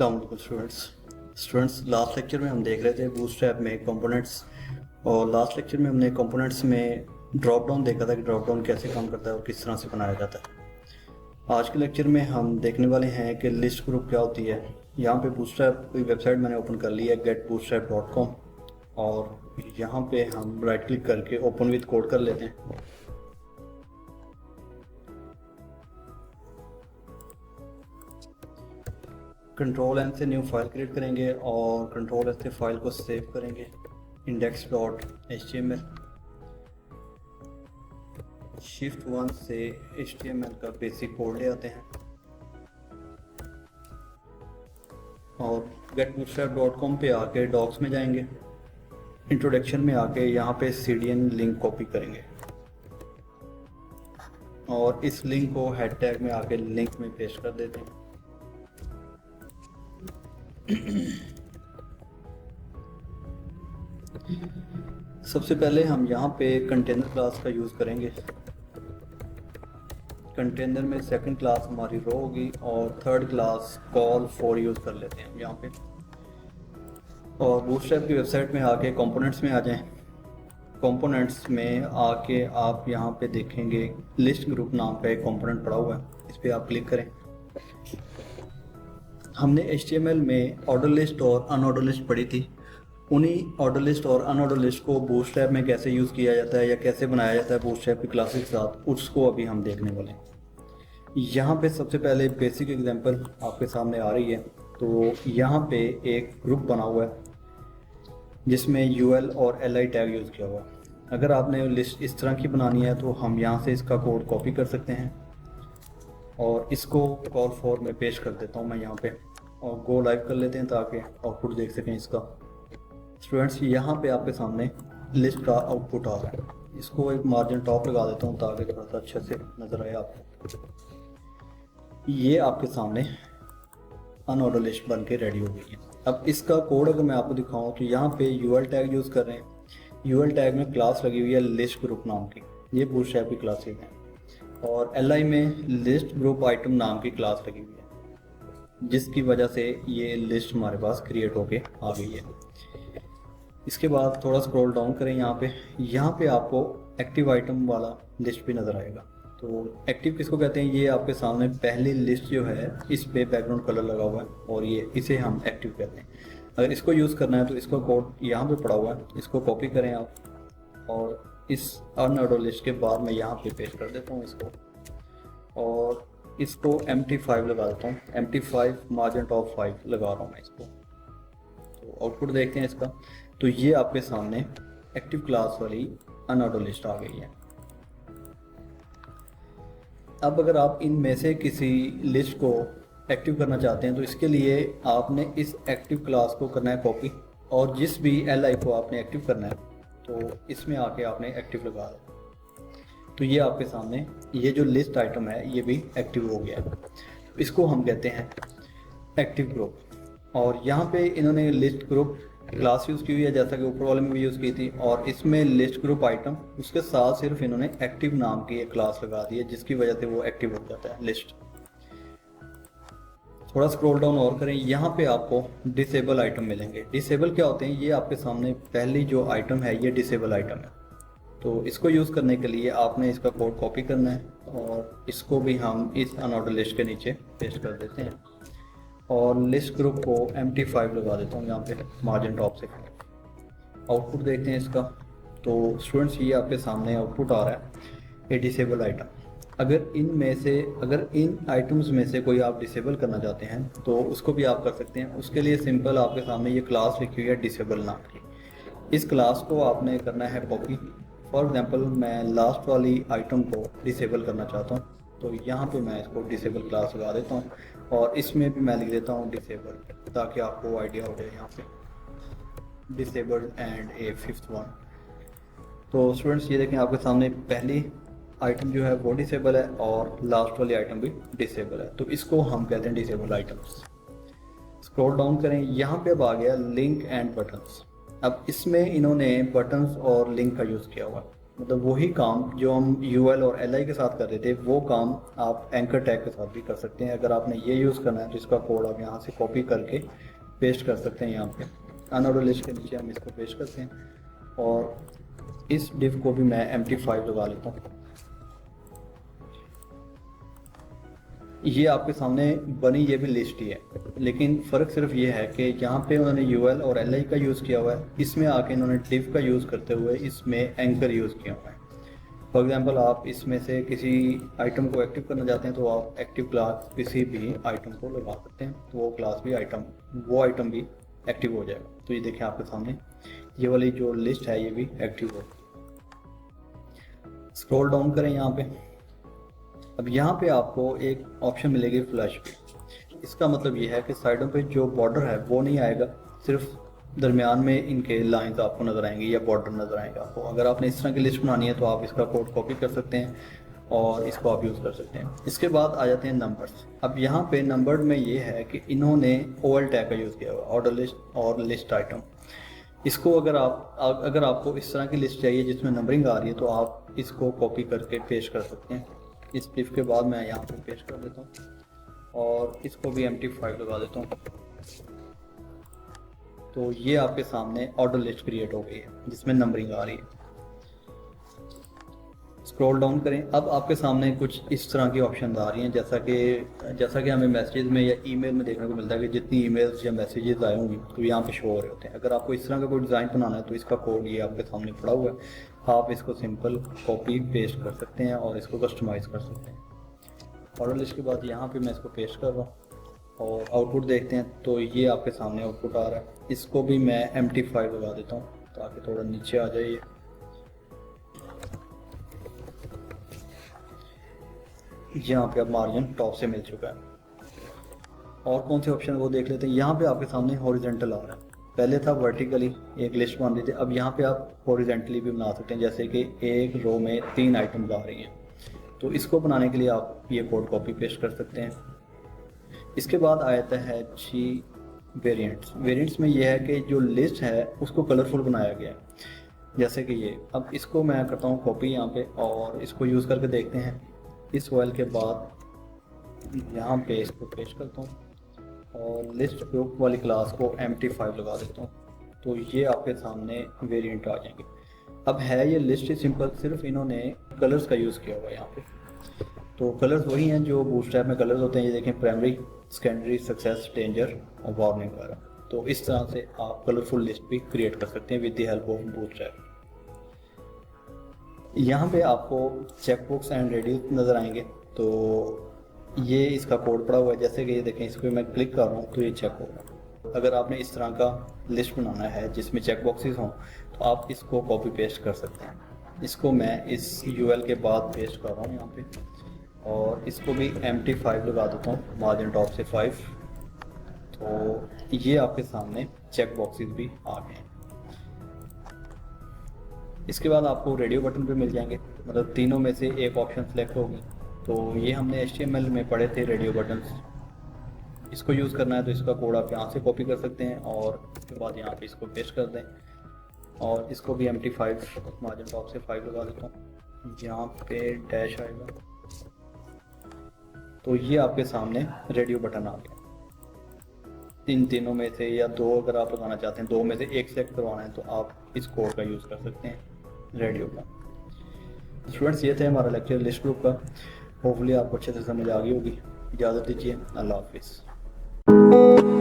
अस्सलाम वालेकुम students last lecture में हम देख रहे थे बूटस्ट्रैप में कंपोनेंट्स। और लास्ट लेक्चर में हमने कंपोनेंट्स में ड्रॉप डाउन देखा था कि ड्रॉप डाउन कैसे काम करता है और किस तरह से बनाया जाता है। आज के लेक्चर में हम देखने वाले हैं कि लिस्ट ग्रुप क्या होती है। यहाँ पे बूटस्ट्रैप की वेबसाइट मैंने ओपन कर ली है getbootstrap.com और यहाँ पे हम राइट क्लिक करके ओपन विद कोड कर लेते हैं। कंट्रोल एन से न्यू फाइल क्रिएट करेंगे और कंट्रोल एस से फाइल को सेव करेंगे index.html। शिफ्ट 1 से HTML का बेसिक कोड ले आते हैं और getbootstrap.com पे आके डॉक्स में जाएंगे। इंट्रोडक्शन में आके यहाँ पे CDN लिंक कॉपी करेंगे और इस लिंक को हेड टैग में आके लिंक में पेस्ट कर देते हैं। सबसे पहले हम यहाँ पे कंटेनर क्लास का यूज़ करेंगे। कंटेनर में सेकंड क्लास हमारी रो होगी और third class call for use कर लेते हैं यहाँ पे। और बूटस्ट्रैप की वेबसाइट में आके कंपोनेंट्स में आ जाएं। कंपोनेंट्स में आके आप यहाँ पे देखेंगे लिस्ट ग्रुप नाम का एक कंपोनेंट पड़ा हुआ है, इस पर आप क्लिक करें। हमने HTML में ऑर्डर लिस्ट और अनऑर्डर लिस्ट पढ़ी थी। उन्हीं ऑर्डर लिस्ट और अनऑर्डर लिस्ट को बूटस्ट्रैप में कैसे यूज़ किया जाता है या कैसे बनाया जाता है बूटस्ट्रैप की क्लासेस के साथ, उसको अभी हम देखने वाले हैं। यहाँ पे सबसे पहले बेसिक एग्जांपल आपके सामने आ रही है। तो यहाँ पे एक ग्रुप बना हुआ है जिसमें UL और LI टैग यूज़ किया हुआ है। अगर आपने लिस्ट इस तरह की बनानी है तो हम यहाँ से इसका कोड कॉपी कर सकते हैं और इसको कॉल फॉर में पेश कर देता हूँ मैं यहाँ पे और गो लाइव कर लेते हैं ताकि आउटपुट देख सकें इसका। स्टूडेंट्स यहाँ पे आपके सामने लिस्ट का आउटपुट आ रहा है। इसको एक मार्जिन टॉप लगा देता हूँ ताकि थोड़ा सा अच्छे से नज़र आए आपको। ये आपके सामने अनऑर्डर लिस्ट बन के रेडी हो गई है। अब इसका कोड अगर मैं आपको दिखाऊँ तो यहाँ पे UL टैग यूज़ कर रहे हैं। UL टैग में क्लास लगी हुई है लिस्ट ग्रुप नाम की, ये बूटस्ट्रैप की क्लासेज हैं। और LI में लिस्ट ग्रुप आइटम नाम की क्लास लगी हुई है जिसकी वजह से ये लिस्ट हमारे पास क्रिएट होके आ गई है। इसके बाद थोड़ा स्क्रॉल डाउन करें यहाँ पे आपको एक्टिव आइटम वाला लिस्ट भी नज़र आएगा। तो एक्टिव किसको कहते हैं, ये आपके सामने पहली लिस्ट जो है इस पे बैकग्राउंड कलर लगा हुआ है और ये इसे हम एक्टिव कहते हैं। अगर इसको यूज़ करना है तो इसका कोड यहाँ पे पड़ा हुआ है, इसको कॉपी करें आप और इस अनऑर्डर लिस्ट के बाद मैं यहाँ पे पेस्ट कर देता हूँ इसको और इसको MT5 लगा देता हूँ। MT5 मार्जिन टॉप 5 लगा रहा हूँ मैं इसको। तो आउटपुट देखते हैं इसका। तो ये आपके सामने एक्टिव क्लास वाली अनऑर्डर लिस्ट आ गई है। अब अगर आप इनमें से किसी लिस्ट को एक्टिव करना चाहते हैं तो इसके लिए आपने इस एक्टिव क्लास को करना है कॉपी और जिस भी LI को आपने एक्टिव करना है तो इसमें आके आपने एक्टिव लगा दिया। तो ये आपके सामने ये जो लिस्ट आइटम है ये भी एक्टिव हो गया है। इसको हम कहते हैं एक्टिव ग्रुप। और यहाँ पे इन्होंने लिस्ट ग्रुप क्लास यूज़ की हुई है जैसा कि ऊपर वाले में भी यूज़ की थी और इसमें लिस्ट ग्रुप आइटम उसके साथ सिर्फ इन्होंने एक्टिव नाम की एक क्लास लगा दी है जिसकी वजह से वो एक्टिव हो जाता है लिस्ट। थोड़ा स्क्रॉल डाउन और करें, यहाँ पे आपको डिसेबल आइटम मिलेंगे। डिसेबल क्या होते हैं, ये आपके सामने पहली जो आइटम है ये डिसेबल आइटम है। तो इसको यूज़ करने के लिए आपने इसका कोड कॉपी करना है और इसको भी हम इस अनऑर्डर लिस्ट के नीचे पेस्ट कर देते हैं और लिस्ट ग्रुप को MT5 लगा देता हूँ यहाँ पे मार्जिन टॉप से। आउटपुट देखते हैं इसका। तो स्टूडेंट्स ये आपके सामने आउटपुट आ रहा है ए डिसेबल आइटम। अगर इन आइटम्स में से कोई आप डिसेबल करना चाहते हैं तो उसको भी आप कर सकते हैं। उसके लिए सिंपल आपके सामने ये क्लास लिखी हुई है डिसेबल नाम की। इस क्लास को आपने करना है कॉपी। फॉर एग्जांपल मैं लास्ट वाली आइटम को डिसेबल करना चाहता हूँ तो यहाँ पे मैं इसको डिसेबल क्लास लगा देता हूँ और इसमें भी मैं लिख देता हूँ डिसेबल ताकि आपको आइडिया हो जाए यहाँ पे disabled and A fifth one. तो स्टूडेंट्स ये देखें आपके सामने पहली आइटम जो है वो डिसेबल है और लास्ट वाली आइटम भी डिसेबल है। तो इसको हम कहते हैं डिसेबल आइटम्स। स्क्रॉल डाउन करें, यहाँ पे अब आ गया लिंक एंड बटन्स। अब इसमें इन्होंने बटन्स और लिंक का यूज़ किया हुआ। मतलब वही काम जो हम यूएल और एलआई के साथ कर रहे थे वो काम आप एंकर टैग के साथ भी कर सकते हैं। अगर आपने ये यूज़ करना है तो इसका कोड आप यहाँ से कॉपी करके पेस्ट कर सकते हैं। यहाँ पे अनऑर्डर लिस्ट के नीचे हम इसको पेस्ट करते हैं और इस डिव को भी मैं MT5 लगा लेता हूँ। ये आपके सामने बनी ये भी लिस्ट ही है, लेकिन फ़र्क सिर्फ ये है कि यहाँ पे उन्होंने यूएल और एलआई का यूज़ किया हुआ है, इसमें आके इन्होंने डिव का यूज़ करते हुए इसमें एंकर यूज़ किया हुआ है। फॉर एग्जांपल आप इसमें से किसी आइटम को एक्टिव करना चाहते हैं तो आप एक्टिव क्लास किसी भी आइटम को लगा सकते हैं, तो वो क्लास भी वो आइटम भी एक्टिव हो जाएगा। तो ये देखें आपके सामने ये वाली जो लिस्ट है ये भी एक्टिव हो। स्क्रॉल डाउन करें यहाँ पे, अब यहाँ पे आपको एक ऑप्शन मिलेगी फ्लैश पे। इसका मतलब ये है कि साइडों पे जो बॉर्डर है वो नहीं आएगा, सिर्फ दरमियान में इनके लाइंस आपको नज़र आएंगी या बॉर्डर नज़र आएगा आपको। अगर आपने इस तरह की लिस्ट बनानी है तो आप इसका कोड कॉपी कर सकते हैं और इसको आप यूज़ कर सकते हैं। इसके बाद आ जाते हैं नंबर्स। अब यहाँ पे नंबर्ड में ये है कि इन्होंने OL टैग का यूज़ किया हुआ, ऑर्डर लिस्ट और लिस्ट आइटम। इसको अगर आपको इस तरह की लिस्ट चाहिए जिसमें नंबरिंग आ रही है तो आप इसको कॉपी करके पेस्ट कर सकते हैं। इस डिव के बाद मैं यहाँ पे पेस्ट कर देता हूँ और इसको भी MT5 लगा देता हूँ। तो ये आपके सामने ऑर्डर लिस्ट क्रिएट हो गई है जिसमें नंबरिंग आ रही है। स्क्रॉल डाउन करें, अब आपके सामने कुछ इस तरह की ऑप्शन आ रही हैं, जैसा कि हमें मैसेजेस में या ईमेल में देखने को मिलता है कि जितनी ईमेल्स या मैसेजेस आए होंगे तो यहाँ पे शो हो रहे होते हैं। अगर आपको इस तरह का कोई डिज़ाइन बनाना है तो इसका कोड ये आपके सामने पड़ा हुआ है, आप इसको सिंपल कॉपी पेस्ट कर सकते हैं और इसको कस्टमाइज़ कर सकते हैं। ऑर्डर लिस्ट के बाद यहाँ पे मैं इसको पेस्ट कर रहा हूँ और आउटपुट देखते हैं तो ये आपके सामने आउटपुट आ रहा है। इसको भी मैं MT5 लगा देता हूँ ताकि थोड़ा नीचे आ जाए। यहाँ पे अब मार्जिन टॉप से मिल चुका है। और कौन से ऑप्शन वो देख लेते हैं। यहाँ पे आपके सामने हॉरिजॉन्टल आ रहा है, पहले था वर्टिकली एक लिस्ट बन रही थी, अब यहाँ पे आप हॉरिजॉन्टली भी बना सकते हैं, जैसे कि एक रो में 3 आइटम्स आ रही हैं। तो इसको बनाने के लिए आप ये कोड कॉपी पेस्ट कर सकते हैं। इसके बाद आता है जी वेरिएंट्स में ये है कि जो लिस्ट है उसको कलरफुल बनाया गया है, जैसे कि ये। अब इसको मैं करता हूँ कॉपी यहाँ पे और इसको यूज़ करके देखते हैं। इस OL के बाद यहाँ पे इसको पेस्ट करता हूँ और लिस्ट ग्रुप वाली क्लास को MT5 लगा देता हूँ। तो ये आपके सामने वेरिएंट आ जाएंगे। अब है ये लिस्ट सिंपल, सिर्फ इन्होंने कलर्स का यूज़ किया हुआ है यहाँ पे। तो कलर्स वही हैं जो बूटस्ट्रैप में कलर्स होते हैं, ये देखें प्राइमरी, सेकेंडरी, सक्सेस, डेंजर और वार्निंग वगैरह। तो इस तरह से आप कलरफुल लिस्ट भी क्रिएट कर सकते हैं with the help of bootstrap. यहाँ पे आपको चेकबॉक्स एंड रेडियस नज़र आएंगे, तो ये इसका कोड पड़ा हुआ है। जैसे कि ये देखें, इस पर मैं क्लिक कर रहा हूँ तो ये चेक होगा। अगर आपने इस तरह का लिस्ट बनाना है जिसमें चेक बॉक्सेस हों तो आप इसको कॉपी पेस्ट कर सकते हैं। इसको मैं इस UL के बाद पेस्ट कर रहा हूँ यहाँ पे और इसको भी MT5 लगा देता हूँ, मार्जिन टॉप से 5। तो ये आपके सामने चेक बॉक्सेस भी आ गए हैं। इसके बाद आपको रेडियो बटन पे मिल जाएंगे, मतलब तीनों में से एक ऑप्शन सेलेक्ट होगी। तो ये हमने HTML में पढ़े थे रेडियो बटन्स, इसको यूज़ करना है तो इसका कोड आप यहाँ से कॉपी कर सकते हैं और उसके बाद यहाँ पे इसको पेस्ट कर दें और इसको भी MT5 मार्जिन टॉप से 5 लगा देता हूँ। यहाँ पे डैश आएगा तो ये आपके सामने रेडियो बटन आ गया। तीनों में से या 2 अगर आप लगाना चाहते हैं, 2 में से एक सेलेक्ट करवाना है तो आप इस कोड का यूज़ कर सकते हैं रेडियो का। स्टूडेंट्स, ये थे हमारा लेक्चर लिस्ट ग्रुप का। होपफुली आपको अच्छे से समझ आ गई होगी। इजाज़त दीजिए, अल्लाह हाफिज़।